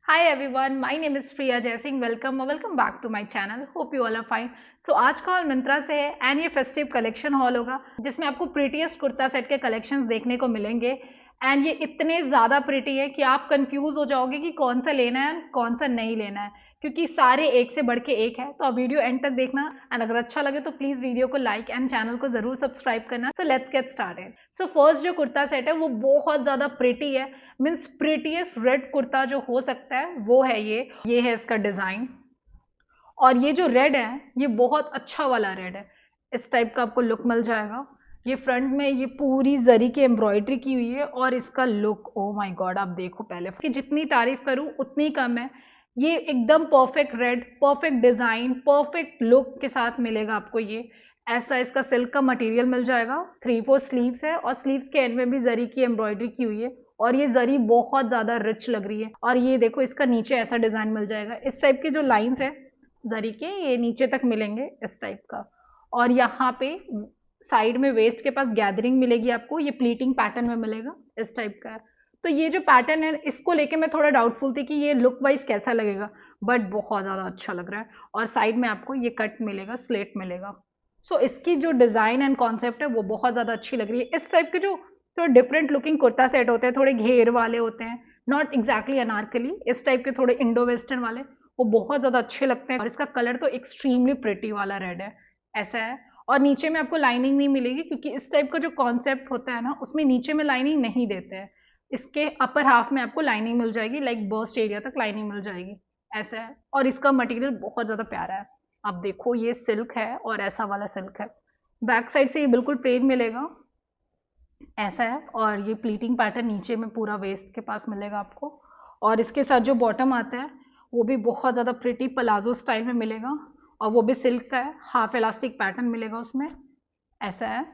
Hi everyone, my name is Priya Jaising. Welcome back to my channel. Hope you all are fine. So आज का hall Myntra से है and ये festive collection hall होगा जिसमें आपको प्रीटीएस्ट कुर्ता सेट के कलेक्शंस देखने को मिलेंगे एंड ये इतने ज़्यादा प्रीटी है कि आप कंफ्यूज हो जाओगे कि कौन सा लेना है कौन सा नहीं लेना है क्योंकि सारे एक से बढ़ के एक है। तो आप वीडियो एंड तक देखना एंड अगर अच्छा लगे तो प्लीज़ वीडियो को लाइक एंड चैनल को ज़रूर सब्सक्राइब करना। So let's get started. So first जो कुर्ता सेट है वो बहुत ज़्यादा प्रीटी है, मीन्स प्रीटीएस्ट रेड कुर्ता जो हो सकता है वो है ये है इसका डिज़ाइन। और ये जो रेड है ये बहुत अच्छा वाला रेड है, इस टाइप का आपको लुक मिल जाएगा। ये फ्रंट में ये पूरी जरी की एम्ब्रॉयडरी की हुई है और इसका लुक ओ माय गॉड आप देखो पहले कि जितनी तारीफ करूं उतनी कम है। ये एकदम perfect red, perfect design, perfect look के साथ मिलेगा आपको। ये ऐसा इसका सिल्क का मटेरियल मिल जाएगा। 3/4 स्लीव्स है और स्लीव्स के एंड में भी जरी की एम्ब्रॉयडरी की हुई है और ये जरी बहुत ज्यादा रिच लग रही है। और ये देखो इसका नीचे ऐसा डिजाइन मिल जाएगा, इस टाइप की जो लाइंस है जरी के ये नीचे तक मिलेंगे इस टाइप का। और यहाँ पे साइड में वेस्ट के पास गैदरिंग मिलेगी आपको, ये प्लीटिंग पैटर्न में मिलेगा इस टाइप का है। तो ये जो पैटर्न है इसको लेके मैं थोड़ा डाउटफुल थी कि ये लुक वाइज कैसा लगेगा, बट बहुत ज़्यादा अच्छा लग रहा है। और साइड में आपको ये कट मिलेगा, स्लेट मिलेगा। सो इसकी जो डिज़ाइन एंड कॉन्सेप्ट है वो बहुत ज़्यादा अच्छी लग रही है। इस टाइप के जो थोड़े डिफरेंट लुकिंग कुर्ता सेट होते हैं, थोड़े घेर वाले होते हैं, नॉट एग्जैक्टली अनारकली, इस टाइप के थोड़े इंडो वेस्टर्न वाले वो बहुत ज़्यादा अच्छे लगते हैं। और इसका कलर तो एक्सट्रीमली प्रिटी वाला रेड है, ऐसा है। और नीचे में आपको लाइनिंग नहीं मिलेगी क्योंकि इस टाइप का जो कॉन्सेप्ट होता है ना उसमें नीचे में लाइनिंग नहीं देते हैं। इसके अपर हाफ में आपको लाइनिंग मिल जाएगी, लाइक बर्स्ट एरिया तक लाइनिंग मिल जाएगी, ऐसा है। और इसका मटेरियल बहुत ज़्यादा प्यारा है, आप देखो ये सिल्क है और ऐसा वाला सिल्क है। बैक साइड से ये बिल्कुल प्लेन मिलेगा, ऐसा है। और ये प्लीटिंग पैटर्न नीचे में पूरा वेस्ट के पास मिलेगा आपको। और इसके साथ जो बॉटम आता है वो भी बहुत ज़्यादा प्रिटी पलाजो स्टाइल में मिलेगा और वो भी सिल्क का है, हाफ इलास्टिक पैटर्न मिलेगा उसमें, ऐसा है।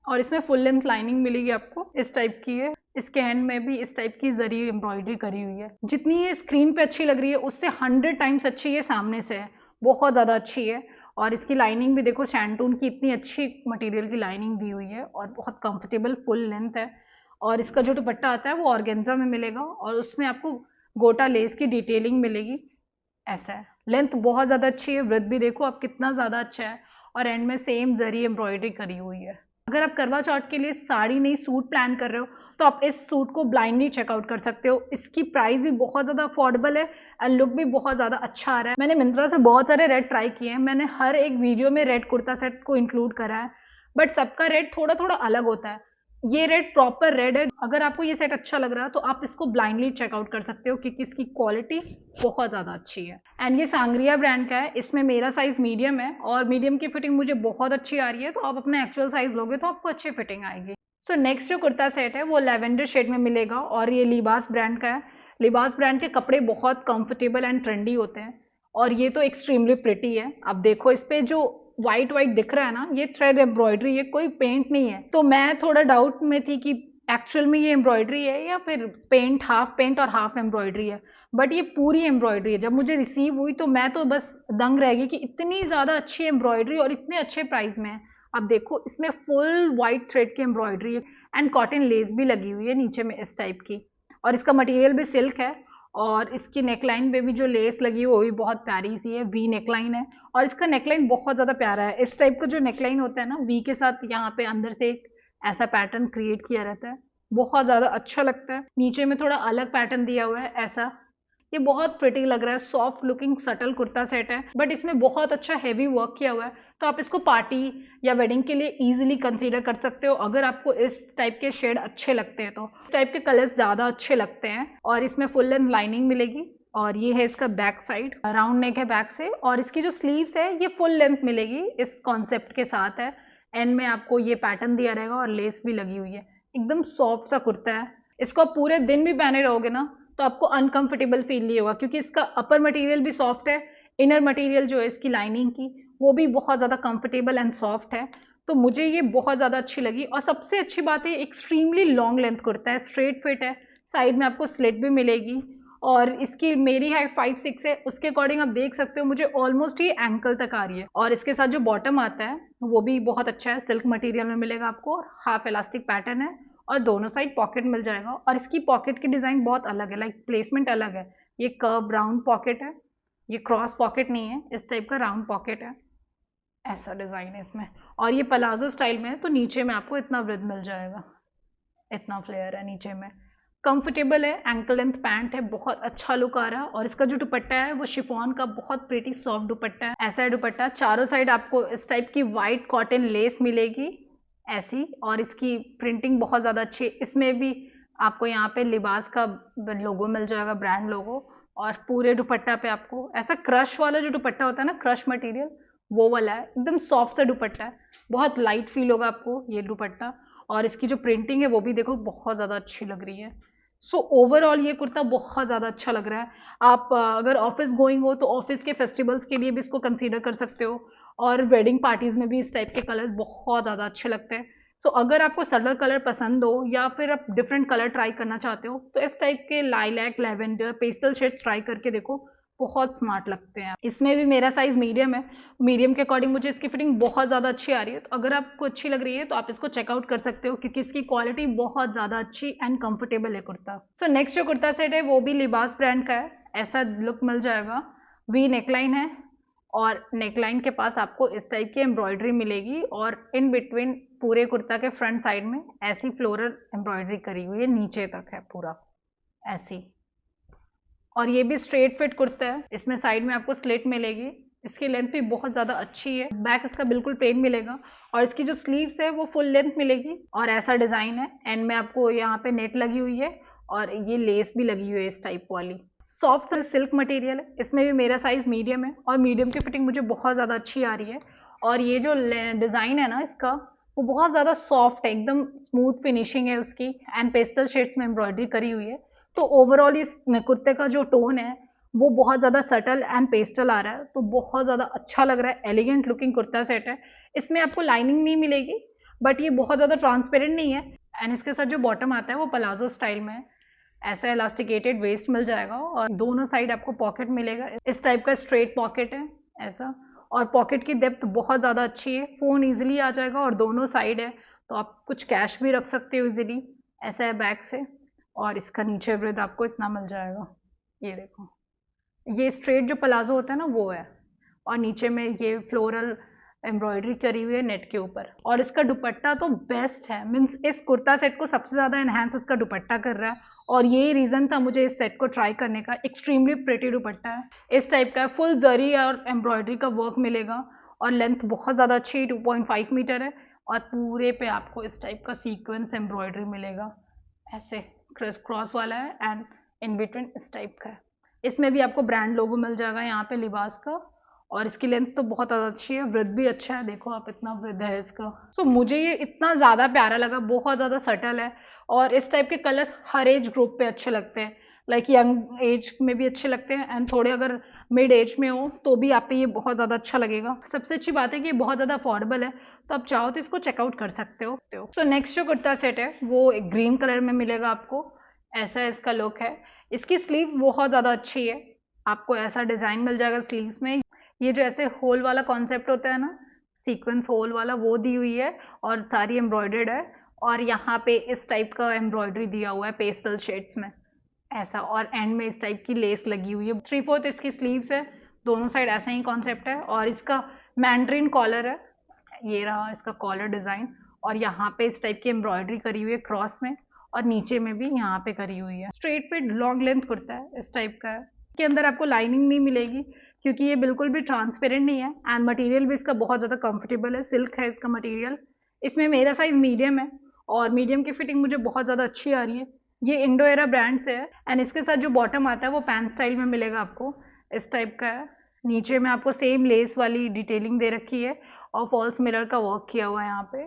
और इसमें फुल लेंथ लाइनिंग मिलेगी आपको, इस टाइप की है। इसके हैंड में भी इस टाइप की जरी एम्ब्रॉयडरी करी हुई है। जितनी ये स्क्रीन पे अच्छी लग रही है उससे 100 टाइम्स अच्छी ये सामने से है, बहुत ज़्यादा अच्छी है। और इसकी लाइनिंग भी देखो, शैंटून की इतनी अच्छी मटेरियल की लाइनिंग दी हुई है और बहुत कंफर्टेबल फुल लेंथ है। और इसका जो दुपट्टा आता है वो ऑर्गेन्जा में मिलेगा और उसमें आपको गोटा लेस की डिटेलिंग मिलेगी, ऐसा है। लेंथ बहुत ज़्यादा अच्छी है, वृद्ध भी देखो आप कितना ज़्यादा अच्छा है। और एंड में सेम जरी एम्ब्रॉयडरी करी हुई है। अगर आप करवा चौथ के लिए साड़ी नहीं सूट प्लान कर रहे हो तो आप इस सूट को ब्लाइंडली चेकआउट कर सकते हो। इसकी प्राइस भी बहुत ज़्यादा अफोर्डेबल है एंड लुक भी बहुत ज़्यादा अच्छा आ रहा है। मैंने मिंत्रा से बहुत सारे रेड ट्राई किए हैं, मैंने हर एक वीडियो में रेड कुर्ता सेट को इंक्लूड करा है, बट सबका रेट थोड़ा थोड़ा अलग होता है। ये रेड प्रॉपर रेड है। अगर आपको ये सेट अच्छा लग रहा है तो आप इसको ब्लाइंडली चेकआउट कर सकते हो क्योंकि इसकी क्वालिटी बहुत ज़्यादा अच्छी है। एंड ये सांग्रिया ब्रांड का है, इसमें मेरा साइज मीडियम है और मीडियम की फिटिंग मुझे बहुत अच्छी आ रही है। तो आप अपना एक्चुअल साइज लोगे तो आपको अच्छी फिटिंग आएगी। सो नेक्स्ट जो कुर्ता सेट है वो लेवेंडर शेड में मिलेगा और ये लिबास ब्रांड का है। लिबास ब्रांड के कपड़े बहुत कंफर्टेबल एंड ट्रेंडी होते हैं और ये तो एक्सट्रीमली प्रिटी है। आप देखो इस पे जो व्हाइट व्हाइट दिख रहा है ना, ये थ्रेड एम्ब्रॉयडरी है, कोई पेंट नहीं है। तो मैं थोड़ा डाउट में थी कि एक्चुअल में ये एम्ब्रॉयडरी है या फिर पेंट, हाफ पेंट और हाफ एम्ब्रॉयडरी है, बट ये पूरी एम्ब्रॉयडरी है। जब मुझे रिसीव हुई तो मैं तो बस दंग रह गई कि इतनी ज़्यादा अच्छी एम्ब्रॉयडरी और इतने अच्छे प्राइस में है। आप देखो इसमें फुल व्हाइट थ्रेड की एम्ब्रॉयडरी है एंड कॉटन लेस भी लगी हुई है नीचे में इस टाइप की। और इसका मटेरियल भी सिल्क है और इसकी नेकलाइन पे भी जो लेस लगी है वो भी बहुत प्यारी सी है, वी नेकलाइन है। और इसका नेकलाइन बहुत ज़्यादा प्यारा है। इस टाइप का जो नेकलाइन होता है ना वी के साथ, यहाँ पे अंदर से एक ऐसा पैटर्न क्रिएट किया रहता है, बहुत ज़्यादा अच्छा लगता है। नीचे में थोड़ा अलग पैटर्न दिया हुआ है ऐसा। ये बहुत प्रिटी लग रहा है, soft looking subtle kurta set है, बट इसमें बहुत अच्छा हैवी वर्क किया हुआ है। तो आप इसको पार्टी या वेडिंग के लिए इजीली कंसीडर कर सकते हो अगर आपको इस टाइप के शेड अच्छे लगते हैं। तो इस टाइप के कलर्स ज़्यादा अच्छे लगते हैं। और इसमें फुल लेंथ लाइनिंग मिलेगी और ये है इसका बैक साइड, राउंड नेक है बैक से। और इसकी जो स्लीव्स है ये फुल लेंथ मिलेगी, इस कॉन्सेप्ट के साथ है। एंड में आपको ये पैटर्न दिया रहेगा और लेस भी लगी हुई है। एकदम सॉफ्ट सा कुर्ता है, इसको आप पूरे दिन भी पहने रहोगे ना तो आपको अनकंफर्टेबल फील नहीं होगा क्योंकि इसका अपर मटेरियल भी सॉफ्ट है, इनर मटेरियल जो है इसकी लाइनिंग की वो भी बहुत ज़्यादा कंफर्टेबल एंड सॉफ्ट है। तो मुझे ये बहुत ज़्यादा अच्छी लगी। और सबसे अच्छी बात है एक्सट्रीमली लॉन्ग लेंथ कुर्ता है, स्ट्रेट फिट है, साइड में आपको स्लिट भी मिलेगी। और इसकी मेरी हाइट 5'6" है, उसके अकॉर्डिंग आप देख सकते हो मुझे ऑलमोस्ट ये एंकल तक आ रही है। और इसके साथ जो बॉटम आता है वो भी बहुत अच्छा है, सिल्क मटेरियल में मिलेगा आपको, हाफ इलास्टिक पैटर्न है और दोनों साइड पॉकेट मिल जाएगा। और इसकी पॉकेट की डिज़ाइन बहुत अलग है, लाइक प्लेसमेंट अलग है, ये कर्व राउंड पॉकेट है, ये क्रॉस पॉकेट नहीं है, इस टाइप का राउंड पॉकेट है, ऐसा डिजाइन है इसमें। और ये पलाजो स्टाइल में है, तो नीचे में आपको इतना विड्थ मिल जाएगा, इतना फ्लेयर है नीचे में। कंफर्टेबल है, एंकल लेंथ पैंट है, बहुत अच्छा लुक आ रहा है। और इसका जो दुपट्टा है वो शिफॉन का बहुत प्रीटी सॉफ्ट दुपट्टा है, ऐसा है दुपट्टा। चारों साइड आपको इस टाइप की वाइट कॉटन लेस मिलेगी ऐसी, और इसकी प्रिंटिंग बहुत ज़्यादा अच्छी है। इसमें भी आपको यहाँ पे लिबास का लोगो मिल जाएगा, ब्रांड लोगो। और पूरे दुपट्टा पे आपको ऐसा क्रश वाला जो दुपट्टा होता है ना, क्रश मटेरियल, वो वाला है, एकदम सॉफ्ट सा दुपट्टा है, बहुत लाइट फील होगा आपको ये दुपट्टा। और इसकी जो प्रिंटिंग है वो भी देखो बहुत ज़्यादा अच्छी लग रही है। सो ओवरऑल ये कुर्ता बहुत ज़्यादा अच्छा लग रहा है। आप अगर ऑफिस गोइंग हो तो ऑफिस के फेस्टिवल्स के लिए भी इसको कंसीडर कर सकते हो, और वेडिंग पार्टीज में भी इस टाइप के कलर्स बहुत ज़्यादा अच्छे लगते हैं। सो अगर आपको सलर कलर पसंद हो या फिर आप डिफरेंट कलर ट्राई करना चाहते हो, तो इस टाइप के lilac, lavender, pastel shade try करके देखो, बहुत स्मार्ट लगते हैं। इसमें भी मेरा साइज मीडियम है, मीडियम के अकॉर्डिंग मुझे इसकी फिटिंग बहुत ज़्यादा अच्छी आ रही है। तो अगर आपको अच्छी लग रही है तो आप इसको चेकआउट कर सकते हो, क्योंकि इसकी क्वालिटी बहुत ज़्यादा अच्छी एंड कंफर्टेबल है कुर्ता। सो नेक्स्ट जो कुर्ता सेट है वो भी लिबास ब्रांड का है, ऐसा लुक मिल जाएगा। वी नेकलाइन है, और नेकलाइन के पास आपको इस टाइप की एम्ब्रॉयडरी मिलेगी, और इन बिटवीन पूरे कुर्ता के फ्रंट साइड में ऐसी फ्लोरल एम्ब्रॉयडरी करी हुई है, नीचे तक है पूरा ऐसी। और ये भी स्ट्रेट फिट कुर्ता है, इसमें साइड में आपको स्लिट मिलेगी, इसकी लेंथ भी बहुत ज़्यादा अच्छी है, बैक इसका बिल्कुल प्लेन मिलेगा, और इसकी जो स्लीव्स है वो फुल लेंथ मिलेगी। और ऐसा डिज़ाइन है, एंड में आपको यहाँ पे नेट लगी हुई है, और ये लेस भी लगी हुई है इस टाइप वाली। सॉफ्ट सिल्क मटेरियल है, इसमें भी मेरा साइज मीडियम है, और मीडियम की फिटिंग मुझे बहुत ज़्यादा अच्छी आ रही है। और ये जो डिज़ाइन है ना इसका, वो बहुत ज़्यादा सॉफ्ट है, एकदम स्मूथ फिनिशिंग है उसकी, एंड पेस्टल शेड्स में एम्ब्रॉयडरी करी हुई है। तो ओवरऑल इस कुर्ते का जो टोन है वो बहुत ज़्यादा सटल एंड पेस्टल आ रहा है, तो बहुत ज़्यादा अच्छा लग रहा है, एलिगेंट लुकिंग कुर्ता सेट है। इसमें आपको लाइनिंग नहीं मिलेगी, बट ये बहुत ज़्यादा ट्रांसपेरेंट नहीं है। एंड इसके साथ जो बॉटम आता है वो पलाजो स्टाइल में है, ऐसा इलास्टिकेटेड वेस्ट मिल जाएगा, और दोनों साइड आपको पॉकेट मिलेगा, इस टाइप का स्ट्रेट पॉकेट है ऐसा। और पॉकेट की डेप्थ बहुत ज़्यादा अच्छी है, फ़ोन ईजिली आ जाएगा, और दोनों साइड है, तो आप कुछ कैश भी रख सकते हो ईजिली, ऐसा है बैक से। और इसका नीचे वृद्ध आपको इतना मिल जाएगा, ये देखो, ये स्ट्रेट जो पलाजो होता है ना वो है, और नीचे में ये फ्लोरल एम्ब्रॉयडरी करी हुई है नेट के ऊपर। और इसका दुपट्टा तो बेस्ट है, मीन्स इस कुर्ता सेट को सबसे ज़्यादा एनहांस इसका दुपट्टा कर रहा है, और ये रीज़न था मुझे इस सेट को ट्राई करने का। एक्सट्रीमली प्रिटी दुपट्टा है, इस टाइप का फुल जरी और एम्ब्रॉयडरी का वर्क मिलेगा, और लेंथ बहुत ज़्यादा अच्छी 2.5 मीटर है, और पूरे पे आपको इस टाइप का सीक्वेंस एम्ब्रॉयडरी मिलेगा, ऐसे क्रिस क्रॉस वाला है, एंड इन बिटवीन इस टाइप का है। इसमें भी आपको ब्रांड लोगो मिल जाएगा यहाँ पे लिबास का, और इसकी लेंथ तो बहुत ज़्यादा अच्छी है, वृद्ध भी अच्छा है, देखो आप इतना वृद्ध है इसका। सो मुझे ये इतना ज़्यादा प्यारा लगा, बहुत ज़्यादा सटल है, और इस टाइप के कलर्स हर एज ग्रुप पे अच्छे लगते हैं, लाइक यंग एज में भी अच्छे लगते हैं, एंड थोड़े अगर मिड एज में हो तो भी आप पे ये बहुत ज़्यादा अच्छा लगेगा। सबसे अच्छी बात है कि ये बहुत ज़्यादा अफोर्डेबल है, तो आप चाहो तो इसको चेकआउट कर सकते हो। तो नेक्स्ट जो कुर्ता सेट है वो एक ग्रीन कलर में मिलेगा आपको, ऐसा इसका लुक है। इसकी स्लीव बहुत ज़्यादा अच्छी है, आपको ऐसा डिज़ाइन मिल जाएगा स्लीव्स में, ये जो ऐसे होल वाला कॉन्सेप्ट होता है ना, सीक्वेंस होल वाला, वो दी हुई है, और सारी एम्ब्रॉयडर्ड है, और यहाँ पे इस टाइप का एम्ब्रॉयडरी दिया हुआ है पेस्टल शेड्स में ऐसा, और एंड में इस टाइप की लेस लगी हुई है। 3/4 इसकी स्लीव्स है, दोनों साइड ऐसा ही कॉन्सेप्ट है, और इसका मैंड्रिन कॉलर है, ये रहा इसका कॉलर डिज़ाइन, और यहाँ पे इस टाइप की एम्ब्रॉयडरी करी हुई है क्रॉस में, और नीचे में भी यहाँ पे करी हुई है। Straight fit long length kurta है, इस टाइप का है। इसके अंदर आपको लाइनिंग नहीं मिलेगी, क्योंकि ये बिल्कुल भी ट्रांसपेरेंट नहीं है, एंड मटेरियल भी इसका बहुत ज़्यादा कंफर्टेबल है, सिल्क है इसका मटेरियल। इसमें मेरा साइज मीडियम है, और मीडियम की फिटिंग मुझे बहुत ज़्यादा अच्छी आ रही है। ये इंडो एरा ब्रांड से है, एंड इसके साथ जो बॉटम आता है वो पैंट स्टाइल में मिलेगा आपको, इस टाइप का है। नीचे में आपको सेम लेस वाली डिटेलिंग दे रखी है, और फॉल्स मिरर का वर्क किया हुआ है यहाँ पे,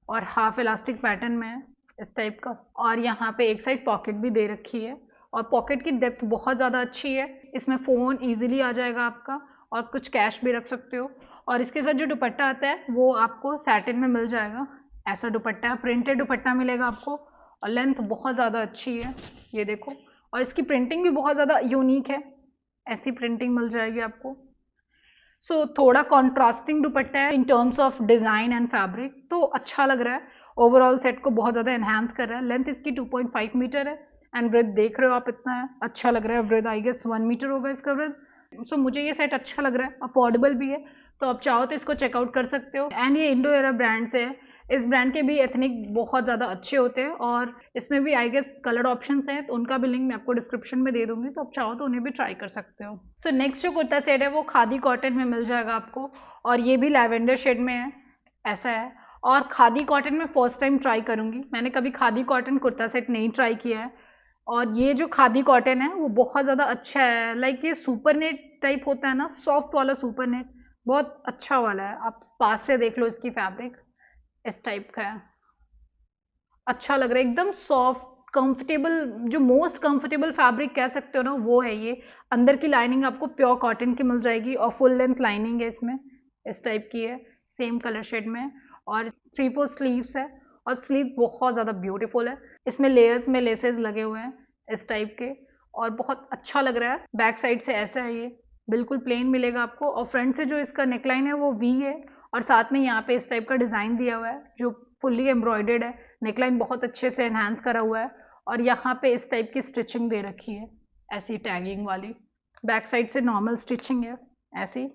और हाफ इलास्टिक पैटर्न में है इस टाइप का, और यहाँ पे एक साइड पॉकेट भी दे रखी है, और पॉकेट की डेप्थ बहुत ज़्यादा अच्छी है, इसमें फ़ोन ईजिली आ जाएगा आपका, और कुछ कैश भी रख सकते हो। और इसके साथ जो दुपट्टा आता है वो आपको सैटिन में मिल जाएगा, ऐसा दुपट्टा है, प्रिंटेड दुपट्टा मिलेगा आपको, और लेंथ बहुत ज़्यादा अच्छी है, ये देखो, और इसकी प्रिंटिंग भी बहुत ज़्यादा यूनिक है, ऐसी प्रिंटिंग मिल जाएगी आपको। सो थोड़ा कॉन्ट्रास्टिंग दुपट्टा है in terms of design and fabric, तो अच्छा लग रहा है, ओवरऑल सेट को बहुत ज़्यादा एनहांस कर रहा है। लेंथ इसकी 2.5 मीटर है, एंड ब्रेथ देख रहे हो आप, इतना अच्छा लग रहा है ब्रेथ, आई गेस 1 मीटर होगा इसका ब्रेथ। सो मुझे ये सेट अच्छा लग रहा है, अफोर्डेबल भी है, तो आप चाहो तो इसको चेकआउट कर सकते हो। एंड ये इंडो एरा ब्रांड से है, इस ब्रांड के भी एथनिक बहुत ज़्यादा अच्छे होते हैं और इसमें भी आई गेस कलर्ड ऑप्शंस हैं, तो उनका भी लिंक मैं आपको डिस्क्रिप्शन में दे दूंगी, तो आप चाहो तो उन्हें भी ट्राई कर सकते हो। सो नेक्स्ट जो कुर्ता सेट है वो खादी कॉटन में मिल जाएगा आपको, और ये भी लैवेंडर शेड में है, ऐसा है। और खादी कॉटन में फर्स्ट टाइम ट्राई करूंगी, मैंने कभी खादी कॉटन कुर्ता सेट नहीं ट्राई किया है। और ये जो खादी कॉटन है वो बहुत ज़्यादा अच्छा है, लाइक ये सुपर नेट टाइप होता है ना, सॉफ्ट वाला सुपर नेट, बहुत अच्छा वाला है। आप पास से देख लो, इसकी फैब्रिक इस टाइप का है, अच्छा लग रहा है, एकदम सॉफ्ट कंफर्टेबल, जो मोस्ट कंफर्टेबल फैब्रिक कह सकते हो ना वो है ये। अंदर की लाइनिंग आपको प्योर कॉटन की मिल जाएगी और फुल लेंथ लाइनिंग है इसमें, इस टाइप की है, सेम कलर शेड में, और 3/4 स्लीव्स है, और स्लीव बहुत ज़्यादा ब्यूटीफुल है, इसमें लेयर्स में लेसेस लगे हुए हैं इस टाइप के, और बहुत अच्छा लग रहा है। बैक साइड से ऐसा है, ये बिल्कुल प्लेन मिलेगा आपको, और फ्रंट से जो इसका नेकलाइन है वो वी है, और साथ में यहाँ पे इस टाइप का डिज़ाइन दिया हुआ है जो फुल्ली एम्ब्रॉयडर्ड है, नेकलाइन बहुत अच्छे से एनहांस करा हुआ है, और यहाँ पे इस टाइप की स्टिचिंग दे रखी है, ऐसी टैगिंग वाली। बैक साइड से नॉर्मल स्टिचिंग है ऐसी,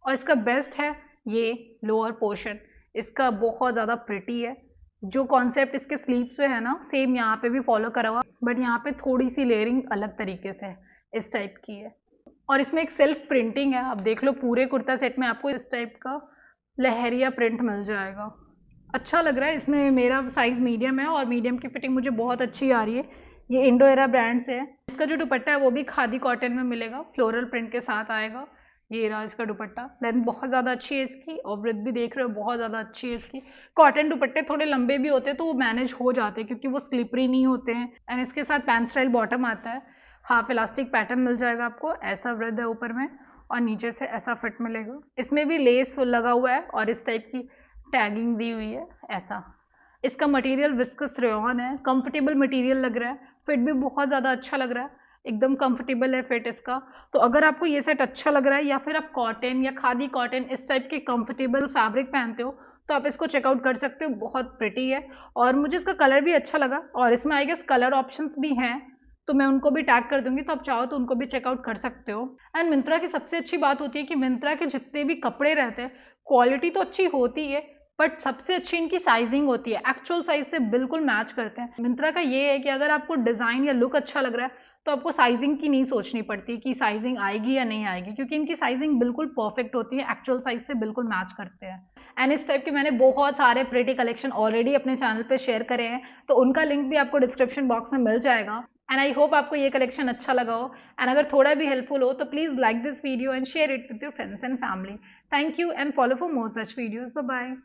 और इसका बेस्ट है ये लोअर पोर्शन, इसका बहुत ज़्यादा प्रिटी है। जो कॉन्सेप्ट इसके स्लीव्स पे है ना, सेम यहाँ पे भी फॉलो करा हुआ, बट यहाँ पे थोड़ी सी लेयरिंग अलग तरीके से इस टाइप की है, और इसमें एक सेल्फ प्रिंटिंग है। आप देख लो पूरे कुर्ता सेट में आपको इस टाइप का लहरिया प्रिंट मिल जाएगा, अच्छा लग रहा है। इसमें मेरा साइज मीडियम है और मीडियम की फिटिंग मुझे बहुत अच्छी आ रही है। ये इंडो एरा ब्रांड से है। इसका जो दुपट्टा है वो भी खादी कॉटन में मिलेगा, फ्लोरल प्रिंट के साथ आएगा। ये रहा इसका दुपट्टा, लेंथ बहुत ज़्यादा अच्छी है इसकी, और ब्रेथ भी देख रहे हो बहुत ज़्यादा अच्छी है इसकी। कॉटन दुपट्टे थोड़े लंबे भी होते हैं तो वो मैनेज हो जाते हैं क्योंकि वो स्लिपरी नहीं होते हैं। एंड इसके साथ पैंट स्टाइल बॉटम आता है, हाफ इलास्टिक पैटर्न मिल जाएगा आपको, ऐसा ब्रेथ है ऊपर में और नीचे से ऐसा फिट मिलेगा। इसमें भी लेस लगा हुआ है और इस टाइप की टैगिंग दी हुई है ऐसा। इसका मटेरियल विस्कस रेयॉन है, कंफर्टेबल मटेरियल लग रहा है, फिट भी बहुत ज़्यादा अच्छा लग रहा है, एकदम कंफर्टेबल है फिट इसका। तो अगर आपको ये सेट अच्छा लग रहा है या फिर आप कॉटन या खादी कॉटन इस टाइप के कंफर्टेबल फैब्रिक पहनते हो तो आप इसको चेकआउट कर सकते हो, बहुत प्रिटी है और मुझे इसका कलर भी अच्छा लगा। और इसमें आई गेस कलर ऑप्शंस भी हैं तो मैं उनको भी टैग कर दूंगी, तो आप चाहो तो उनको भी चेकआउट कर सकते हो। एंड मिंत्रा की सबसे अच्छी बात होती है कि मिंत्रा के जितने भी कपड़े रहते हैं क्वालिटी तो अच्छी होती है, बट सबसे अच्छी इनकी साइजिंग होती है, एक्चुअल साइज से बिल्कुल मैच करते हैं। मिंत्रा का ये है कि अगर आपको डिज़ाइन या लुक अच्छा लग रहा है तो आपको साइजिंग की नहीं सोचनी पड़ती कि साइजिंग आएगी या नहीं आएगी, क्योंकि इनकी साइजिंग बिल्कुल परफेक्ट होती है, एक्चुअल साइज से बिल्कुल मैच करते हैं। एंड इस टाइप के मैंने बहुत सारे प्रिटी कलेक्शन ऑलरेडी अपने चैनल पे शेयर करे हैं, तो उनका लिंक भी आपको डिस्क्रिप्शन बॉक्स में मिल जाएगा। एंड आई होप आपको ये कलेक्शन अच्छा लगा हो, एंड अगर थोड़ा भी हेल्पफुल हो तो please like this video and share it with your friends and family. Thank you and follow for more such videos. Bye bye.